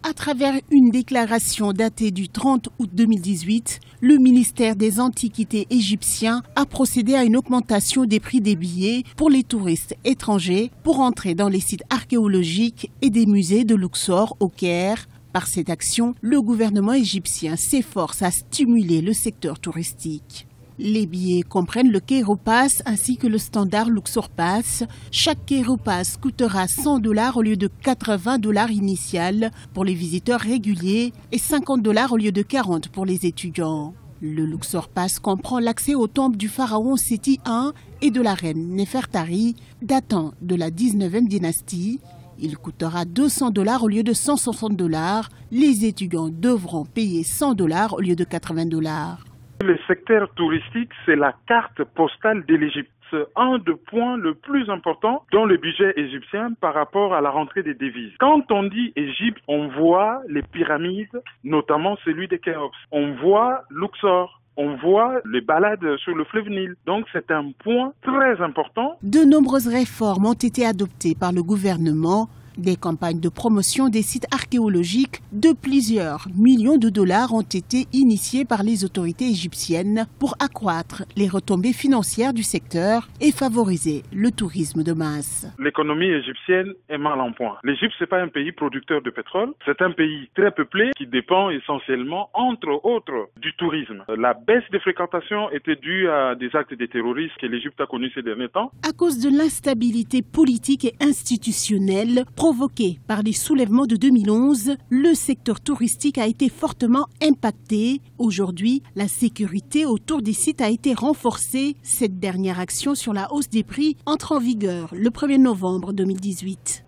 À travers une déclaration datée du 30 août 2018, le ministère des Antiquités égyptien a procédé à une augmentation des prix des billets pour les touristes étrangers pour entrer dans les sites archéologiques et des musées de Luxor au Caire. Par cette action, le gouvernement égyptien s'efforce à stimuler le secteur touristique. Les billets comprennent le Cairo Pass ainsi que le standard Luxor Pass. Chaque Cairo Pass coûtera $100 au lieu de $80 initial pour les visiteurs réguliers et $50 au lieu de 40 pour les étudiants. Le Luxor Pass comprend l'accès aux tombes du pharaon Séti I et de la reine Néfertari, datant de la 19e dynastie. Il coûtera $200 au lieu de $160. Les étudiants devront payer $100 au lieu de $80. Le secteur touristique, c'est la carte postale de l'Égypte. C'est un des points le plus important dans le budget égyptien par rapport à la rentrée des devises. Quand on dit Égypte, on voit les pyramides, notamment celui de Khéops. On voit Luxor. On voit les balades sur le fleuve Nil. Donc c'est un point très important. De nombreuses réformes ont été adoptées par le gouvernement. Des campagnes de promotion des sites archéologiques de plusieurs millions de dollars ont été initiées par les autorités égyptiennes pour accroître les retombées financières du secteur et favoriser le tourisme de masse. L'économie égyptienne est mal en point. L'Égypte, c'est pas un pays producteur de pétrole. C'est un pays très peuplé qui dépend essentiellement, entre autres, du tourisme. La baisse des fréquentations était due à des actes de terrorisme que l'Égypte a connus ces derniers temps. À cause de l'instabilité politique et institutionnelle provoqué par les soulèvements de 2011, le secteur touristique a été fortement impacté. Aujourd'hui, la sécurité autour des sites a été renforcée. Cette dernière action sur la hausse des prix entre en vigueur le 1er novembre 2018.